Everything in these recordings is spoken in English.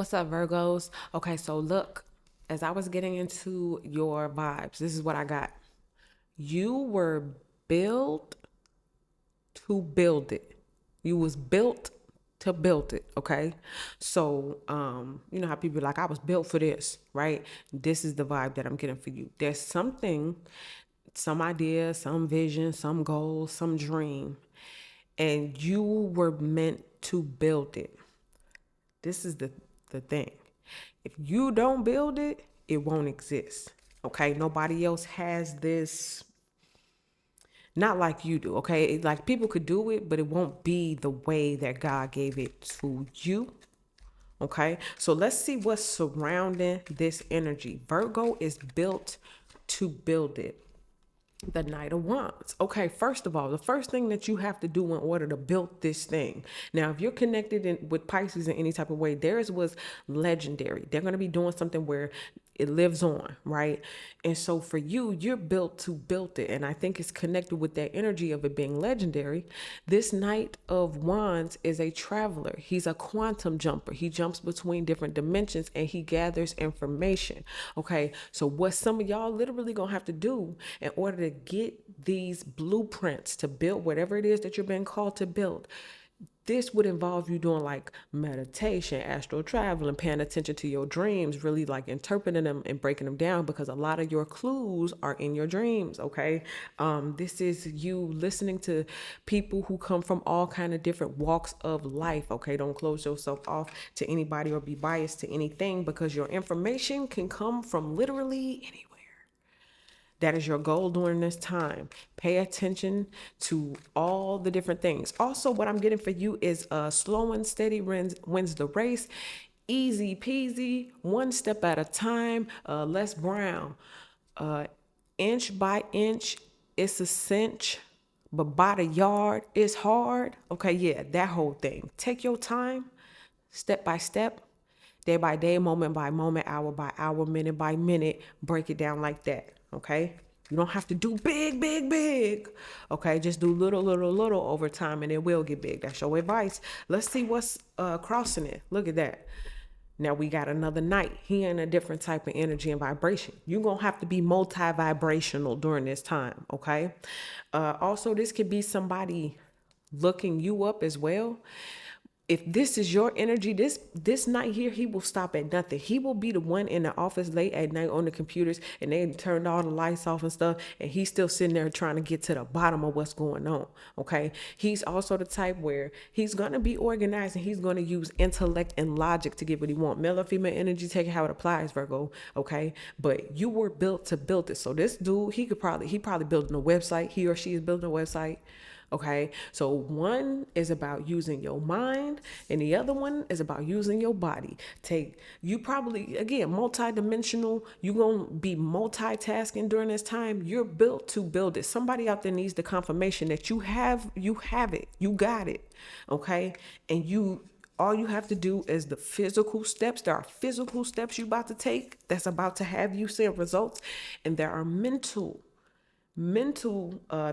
What's up, Virgos? Okay, so look, as I was getting into your vibes, this is what I got. You were built to build it. You was built to build it, okay? So, you know how people be like, I was built for this, right? This is the vibe that I'm getting for you. There's something, some idea, some vision, some goal, some dream, and you were meant to build it. This is the thing. If you don't build it, it won't exist. Okay? Nobody else has this, not like you do. Okay? Like people could do it, but it won't be the way that God gave it to you. Okay? So let's see what's surrounding this energy. Virgo is built to build it. The Knight of Wands. Okay, first of all, the first thing that you have to do in order to build this thing. Now, if you're connected with Pisces in any type of way, theirs was legendary. They're going to be doing something where it lives on, right? And so for you, you're built to build it. And I think it's connected with that energy of it being legendary. This Knight of Wands is a traveler. He's a quantum jumper. He jumps between different dimensions and he gathers information. Okay, so what some of y'all literally gonna have to do in order to get these blueprints to build whatever it is that you're being called to build, this would involve you doing like meditation, astral travel, and paying attention to your dreams, really like interpreting them and breaking them down because a lot of your clues are in your dreams. Okay. This is you listening to people who come from all kind of different walks of life. Okay. Don't close yourself off to anybody or be biased to anything because your information can come from literally anywhere. That is your goal during this time. Pay attention to all the different things. Also, what I'm getting for you is slow and steady wins the race. Easy peasy, one step at a time. Les Brown, uh, inch by inch, it's a cinch, but by the yard, it's hard. Okay, yeah, that whole thing. Take your time, step by step, day by day, moment by moment, hour by hour, minute by minute. Break it down like that. Okay. You don't have to do big, big, big. Okay. Just do little, little, little over time and it will get big. That's your advice. Let's see what's crossing it. Look at that. Now we got another night. He in a different type of energy and vibration. You're going to have to be multi-vibrational during this time. Okay. Also, this could be somebody looking you up as well. If this is your energy, this night here, he will stop at nothing. He will be the one in the office late at night on the computers and they turned all the lights off and stuff. And he's still sitting there trying to get to the bottom of what's going on. Okay. He's also the type where he's going to be organized and he's going to use intellect and logic to get what he wants. Male or female energy, take it how it applies, Virgo. Okay. But you were built to build it. So this dude, he probably building a website. He or she is building a website. Okay, so one is about using your mind and the other one is about using your body. You probably, again, multi-dimensional, you're going to be multitasking during this time. You're built to build it. Somebody out there needs the confirmation that you have it, you got it. Okay, and all you have to do is the physical steps. There are physical steps you're about to take that's about to have you seeing results, and there are mental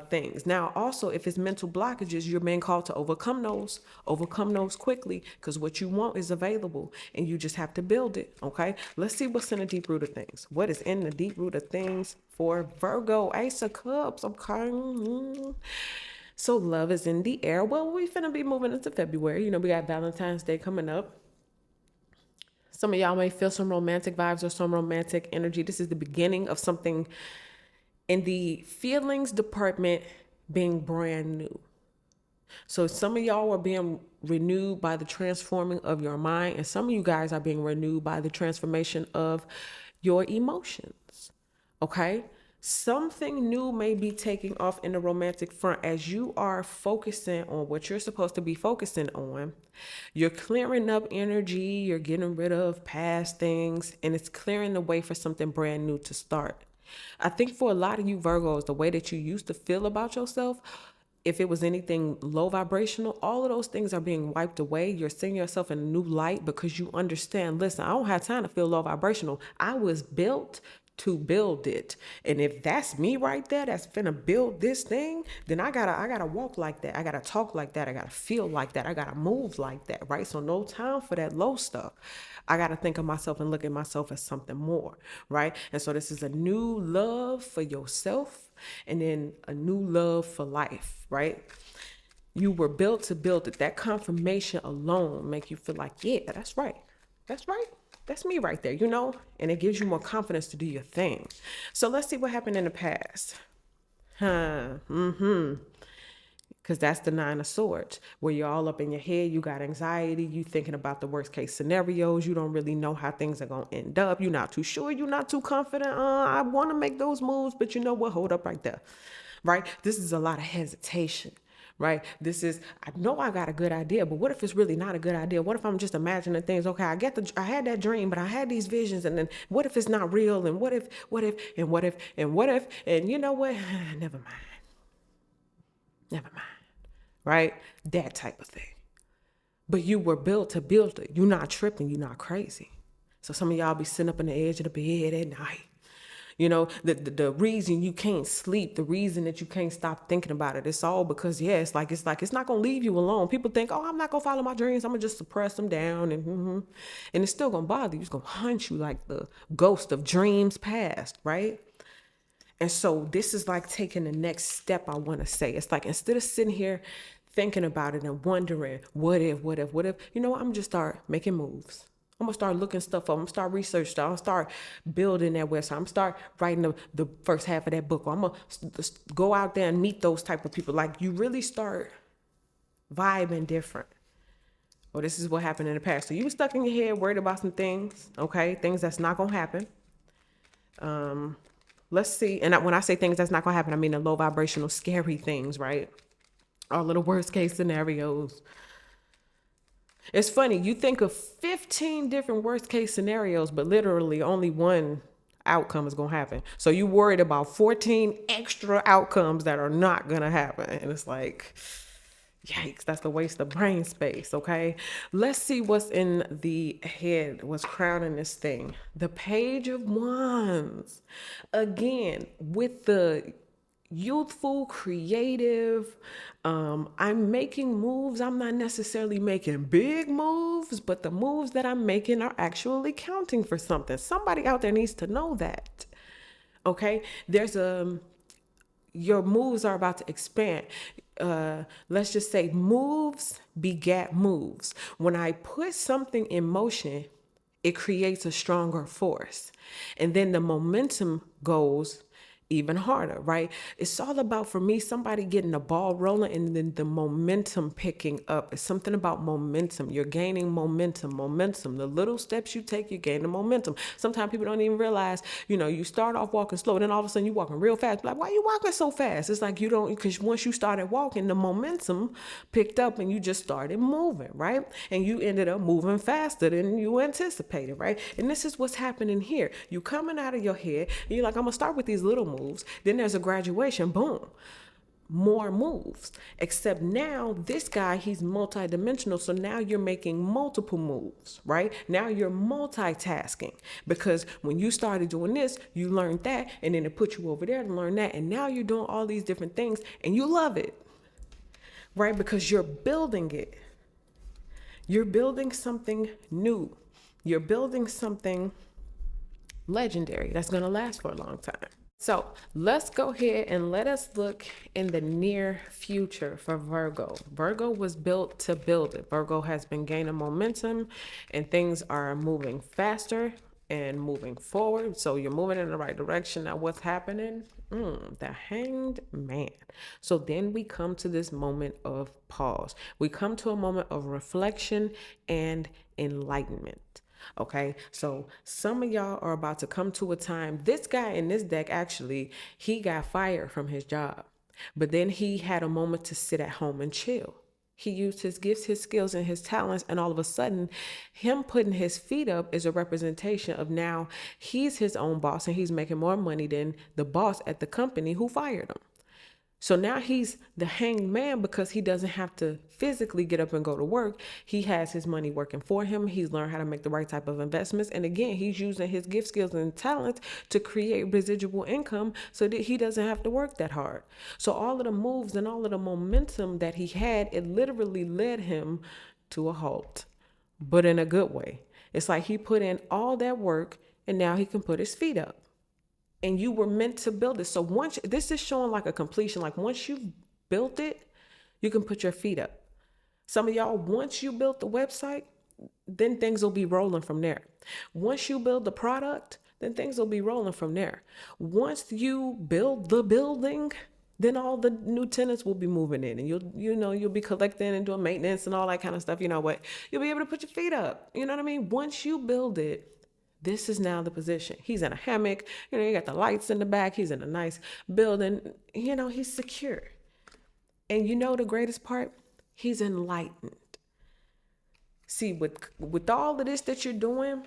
things. Now also, if it's mental blockages, you're being called to overcome those quickly, because what you want is available and you just have to build it. Okay, let's see what's in the deep root of things. What is in the deep root of things for Virgo? Ace of Cups. Okay. So love is in the air. Well, we finna be moving into February. You know, we got Valentine's Day coming up. Some of y'all may feel some romantic vibes or some romantic energy. This is the beginning of something in the feelings department being brand new. So some of y'all are being renewed by the transforming of your mind, and some of you guys are being renewed by the transformation of your emotions. Okay? Something new may be taking off in the romantic front as you are focusing on what you're supposed to be focusing on. You're clearing up energy, you're getting rid of past things, and it's clearing the way for something brand new to start. I think for a lot of you Virgos, the way that you used to feel about yourself, if it was anything low vibrational, all of those things are being wiped away. You're seeing yourself in a new light because you understand, listen, I don't have time to feel low vibrational. I was built to build it. And if that's me right there, that's finna build this thing, then I gotta walk like that. I gotta talk like that. I gotta feel like that. I gotta move like that, right? So no time for that low stuff. I gotta think of myself and look at myself as something more, right? And so this is a new love for yourself and then a new love for life, right? You were built to build it. That confirmation alone make you feel like, yeah, that's right. That's right. That's me right there, you know? And it gives you more confidence to do your thing. So let's see what happened in the past. Because that's the 9 of Swords, where you're all up in your head. You got anxiety. You thinking about the worst case scenarios. You don't really know how things are going to end up. You're not too sure. You're not too confident. I want to make those moves, but you know what? Hold up right there, right? This is a lot of hesitation. Right? This is, I know I got a good idea, but what if it's really not a good idea? What if I'm just imagining things? Okay, I had that dream, but I had these visions, and then what if it's not real? And what if, and you know what? Never mind, right? That type of thing. But you were built to build it. You're not tripping. You're not crazy. So some of y'all be sitting up on the edge of the bed at night. You know, the reason you can't sleep, the reason that you can't stop thinking about it, it's all because, yeah, it's not going to leave you alone. People think, oh, I'm not going to follow my dreams. I'm going to just suppress them down. And it's still going to bother you. It's going to hunt you like the ghost of dreams past, right? And so this is like taking the next step, I want to say. It's like, instead of sitting here thinking about it and wondering, what if, you know what, I'm going to just start making moves. I'm going to start looking stuff up. I'm going to start researching stuff. I'm going to start building that website. I'm going to start writing the first half of that book. Or I'm going to go out there and meet those type of people. Like, you really start vibing different. Well, this is what happened in the past. So you were stuck in your head, worried about some things, okay? Things that's not going to happen. Let's see. And when I say things that's not going to happen, I mean the low vibrational, scary things, right? All of the worst case scenarios. It's funny, you think of 15 different worst case scenarios, but literally only one outcome is going to happen. So you worried about 14 extra outcomes that are not going to happen. And it's like, yikes, that's the waste of brain space, okay? Let's see what's in the head, what's crowning this thing. The Page of Wands. Again, with the youthful, creative, I'm making moves. I'm not necessarily making big moves, but the moves that I'm making are actually counting for something. Somebody out there needs to know that. Okay, your moves are about to expand. Let's just say moves begat moves. When I put something in motion, it creates a stronger force, and then the momentum goes even harder, right? It's all about, for me, somebody getting the ball rolling and then the momentum picking up. It's something about momentum. You're gaining momentum. The little steps you take, you gain the momentum. Sometimes people don't even realize, you start off walking slow, then all of a sudden you're walking real fast. Like, why are you walking so fast? It's like, because once you started walking, the momentum picked up and you just started moving, right? And you ended up moving faster than you anticipated, right? And this is what's happening here. You coming out of your head and you're like, I'm gonna start with these little moves. Then there's a graduation, boom, more moves. Except now this guy, he's multidimensional. So now you're making multiple moves, right? Now you're multitasking, because when you started doing this, you learned that, and then it put you over there to learn that. And now you're doing all these different things and you love it, right? Because you're building it. You're building something new. You're building something legendary that's going to last for a long time. So let's go ahead and let us look in the near future for Virgo. Virgo was built to build it. Virgo has been gaining momentum and things are moving faster and moving forward. So you're moving in the right direction. Now what's happening? The Hanged Man. So then we come to this moment of pause. We come to a moment of reflection and enlightenment. Okay, so some of y'all are about to come to a time. This guy in this deck, actually, he got fired from his job, but then he had a moment to sit at home and chill. He used his gifts, his skills, and his talents, and all of a sudden, him putting his feet up is a representation of now he's his own boss and he's making more money than the boss at the company who fired him. So now he's the hanged man because he doesn't have to physically get up and go to work. He has his money working for him. He's learned how to make the right type of investments. And again, he's using his gift, skills, and talents to create residual income so that he doesn't have to work that hard. So all of the moves and all of the momentum that he had, it literally led him to a halt, but in a good way. It's like he put in all that work and now he can put his feet up. And you were meant to build it. So once this is showing like a completion, like once you've built it, you can put your feet up. Some of y'all, once you built the website, then things will be rolling from there. Once you build the product, then things will be rolling from there. Once you build the building, then all the new tenants will be moving in, and you'll be collecting and doing maintenance and all that kind of stuff. You know what? You'll be able to put your feet up. You know what I mean? Once you build it, this is now the position. He's in a hammock. You got the lights in the back. He's in a nice building. He's secure. And the greatest part? He's enlightened. See, with all of this that you're doing,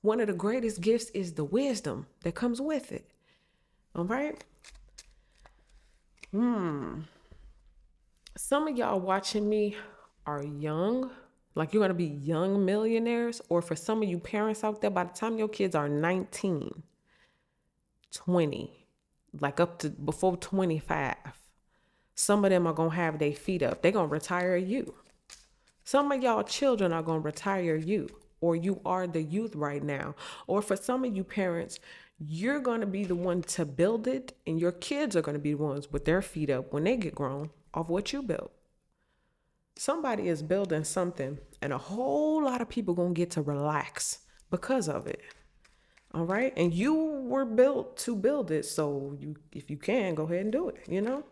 one of the greatest gifts is the wisdom that comes with it. All right? Some of y'all watching me are young. Like you're going to be young millionaires, or for some of you parents out there, by the time your kids are 19, 20, like up to before 25, some of them are going to have their feet up. They're going to retire you. Some of y'all children are going to retire you, or you are the youth right now. Or for some of you parents, you're going to be the one to build it, and your kids are going to be the ones with their feet up when they get grown off what you built. Somebody is building something, and a whole lot of people gonna get to relax because of it. All right, and you were built to build it, so if you can, go ahead and do it.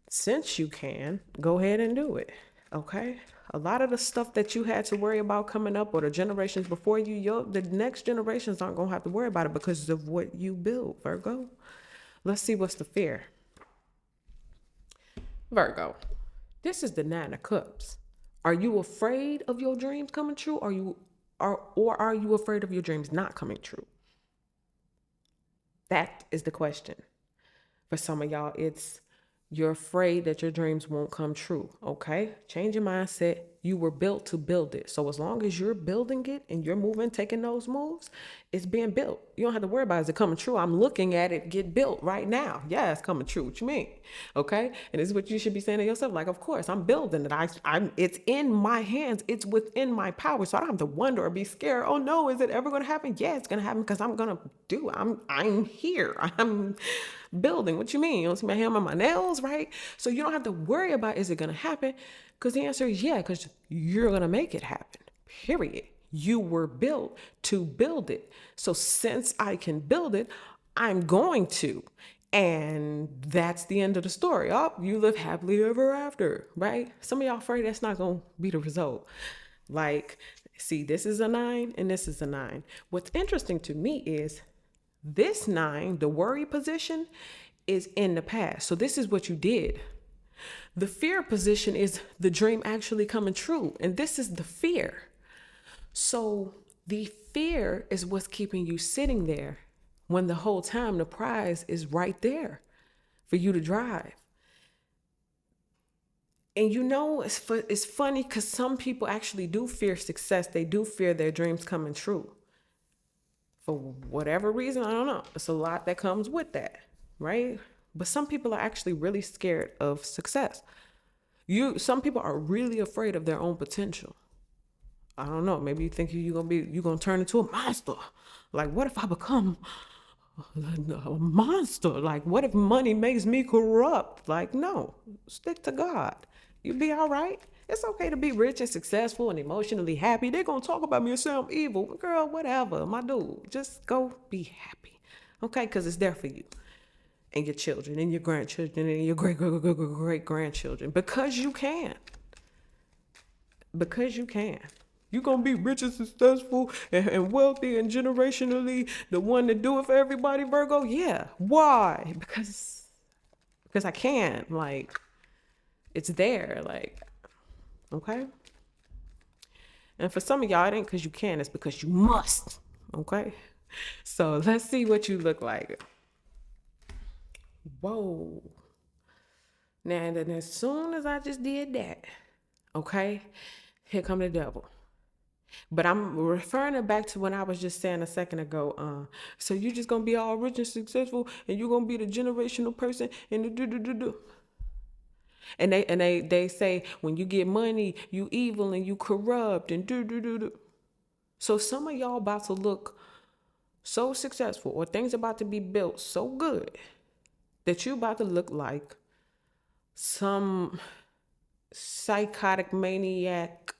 Since you can, go ahead and do it. Okay, a lot of the stuff that you had to worry about coming up, or the generations before you, the next generations aren't gonna have to worry about it because of what you built, Virgo. Let's see what's the fear. Virgo. This is the 9 of Cups. Are you afraid of your dreams coming true? Or are you afraid of your dreams not coming true? That is the question. For some of y'all, it's you're afraid that your dreams won't come true. Okay? Change your mindset. You were built to build it. So as long as you're building it and you're moving, taking those moves, it's being built. You don't have to worry about is it coming true. I'm looking at it get built right now. Yeah, it's coming true. What you mean? Okay? And this is what you should be saying to yourself. Like, of course, I'm building it. It's in my hands. It's within my power. So I don't have to wonder or be scared. Oh no, is it ever going to happen? Yeah, it's going to happen because I'm going to do it. I'm here. I'm building. What you mean? You don't see my hammer, my nails, right? So you don't have to worry about is it going to happen? Because the answer is yeah, because you're going to make it happen, period. You were built to build it. So since I can build it, I'm going to. And that's the end of the story. Oh, you live happily ever after, right? Some of y'all afraid that's not going to be the result. Like, see, this is a 9 and this is a 9. What's interesting to me is this 9, the worry position, is in the past. So this is what you did. The fear position is the dream actually coming true. And this is the fear. So the fear is what's keeping you sitting there when the whole time the prize is right there for you to drive. And it's funny because some people actually do fear success. They do fear their dreams coming true. For whatever reason, I don't know. It's a lot that comes with that, right? But some people are actually really scared of success. Some people are really afraid of their own potential. I don't know. Maybe you think you're gonna turn into a monster. Like, what if I become a monster? Like, what if money makes me corrupt? Like, no, stick to God. You'll be all right. It's okay to be rich and successful and emotionally happy. They're gonna talk about me and say I'm evil. Girl, whatever, my dude. Just go be happy. Okay, because it's there for you. And your children and your grandchildren and your great grandchildren, because you can. Because you can. You're going to be rich and successful and wealthy and generationally the one to do it for everybody, Virgo? Yeah. Why? Because I can. Like, it's there. Like, okay? And for some of y'all, it ain't because you can. It's because you must. Okay? So let's see what you look like. Whoa. Now, and then as soon as I just did that, okay, here come the devil. But I'm referring it back to when I was just saying a second ago. So you just gonna be all rich and successful, and you're gonna be the generational person, and the do do do do. And they say when you get money, you evil and you corrupt and do do do do. So some of y'all about to look so successful, or things about to be built so good that you about to look like some psychotic maniac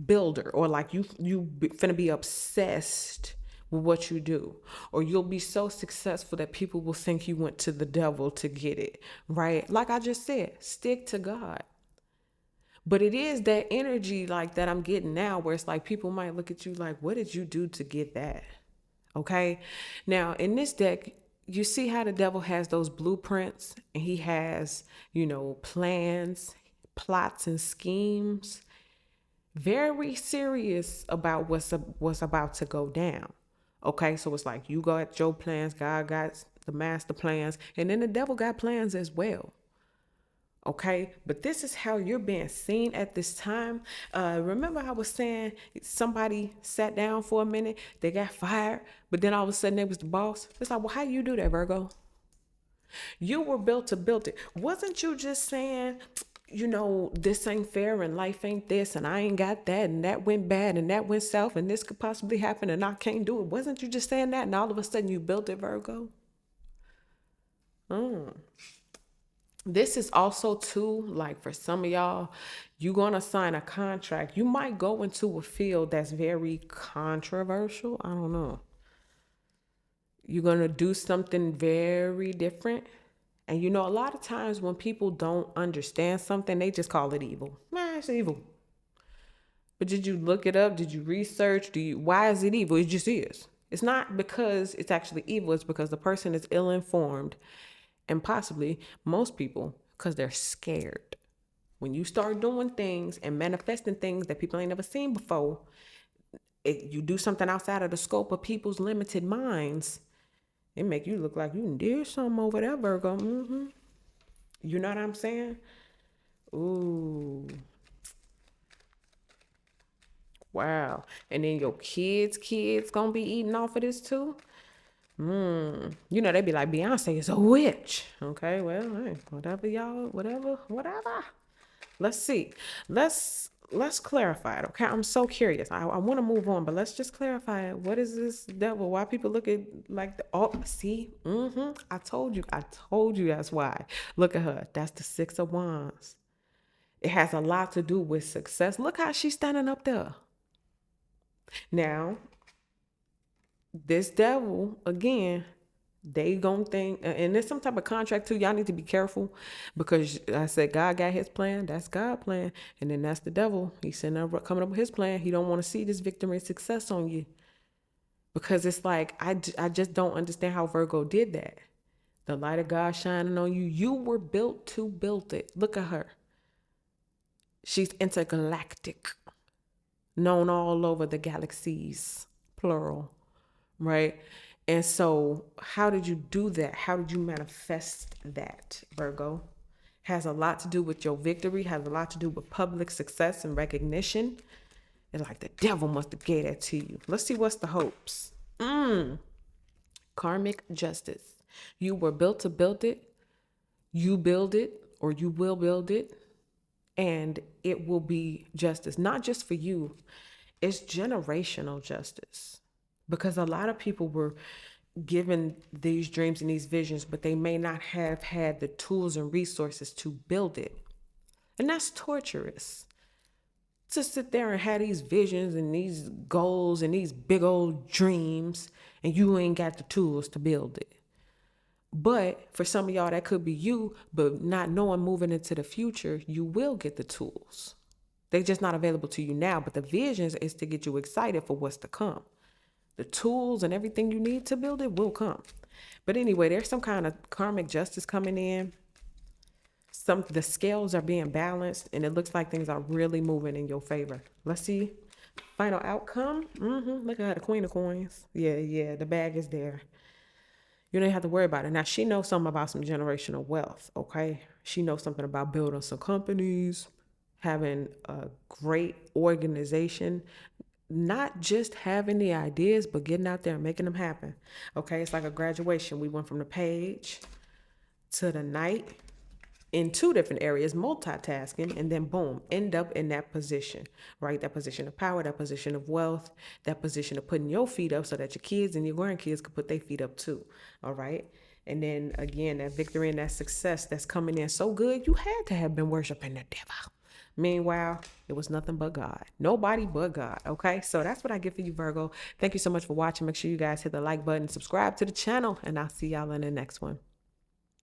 builder, or like finna be obsessed with what you do, or you'll be so successful that people will think you went to the devil to get it, right? Like I just said, stick to God. But it is that energy like that I'm getting now, where it's like people might look at you like, what did you do to get that? Okay. Now in this deck, you see how the devil has those blueprints, and he has, plans, plots, and schemes. Very serious about what's about to go down. Okay, so it's like you got your plans, God got the master plans, and then the devil got plans as well. Okay, but this is how you're being seen at this time. Remember I was saying somebody sat down for a minute, they got fired, but then all of a sudden they was the boss. It's like, well, how you do that, Virgo? You were built to build it. Wasn't you just saying, this ain't fair and life ain't this and I ain't got that and that went bad and that went south and this could possibly happen and I can't do it? Wasn't you just saying that, and all of a sudden you built it, Virgo? This is also too, like for some of y'all, you're going to sign a contract. You might go into a field that's very controversial. I don't know. You're going to do something very different. And a lot of times when people don't understand something, they just call it evil. Man, it's evil. But did you look it up? Did you research? Why is it evil? It just is. It's not because it's actually evil. It's because the person is ill-informed, and possibly most people, because they're scared. When you start doing things and manifesting things that people ain't never seen before, you do something outside of the scope of people's limited minds, it make you look like you did something over there, Virgo. You know what I'm saying? Ooh. Wow. And then your kids gonna be eating off of this too? They be like, Beyonce is a witch. Okay, well, hey, whatever y'all, whatever. Let's see. Let's clarify it. Okay, I'm so curious. I want to move on, but let's just clarify it. What is this devil? Why people look at like see? I told you that's why. Look at her. That's the Six of Wands. It has a lot to do with success. Look how she's standing up there. Now, this devil, again, they gonna think, and there's some type of contract too. Y'all need to be careful, because I said God got his plan. That's God's plan, and then that's the devil. He's sitting there coming up with his plan. He don't want to see this victory and success on you, because it's like I just don't understand how Virgo did that. The light of God shining on you. You were built to build it. Look at her. She's intergalactic, known all over the galaxies, plural, right? And so how did you do that? How did you manifest that, Virgo? Has a lot to do with your victory, has a lot to do with public success and recognition. It's like the devil must have gave that to you. Let's see what's the hopes. Karmic justice. You were built to build it. You build it, or you will build it, and it will be justice, not just for you. It's generational justice. Because a lot of people were given these dreams and these visions, but they may not have had the tools and resources to build it. And that's torturous. To sit there and have these visions and these goals and these big old dreams, and you ain't got the tools to build it. But for some of y'all, that could be you, but not knowing moving into the future, you will get the tools. They're just not available to you now, but the visions is to get you excited for what's to come. The tools and everything you need to build it will come. But anyway, there's some kind of karmic justice coming in. The scales are being balanced, and it looks like things are really moving in your favor. Let's see. Final outcome. Look at her, the Queen of Coins. Yeah, the bag is there. You don't have to worry about it. Now, she knows something about some generational wealth, okay? She knows something about building some companies, having a great organization, not just having the ideas, but getting out there and making them happen. Okay, it's like a graduation. We went from the page to the night in two different areas, multitasking, and then boom, end up in that position, right? That position of power, that position of wealth, that position of putting your feet up so that your kids and your grandkids can put their feet up too, all right? And then again, that victory and that success that's coming in so good, you had to have been worshiping the devil. Meanwhile, it was nothing but God. Nobody but God. Okay. So that's what I get for you, Virgo. Thank you so much for watching. Make sure you guys hit the like button, subscribe to the channel, and I'll see y'all in the next one.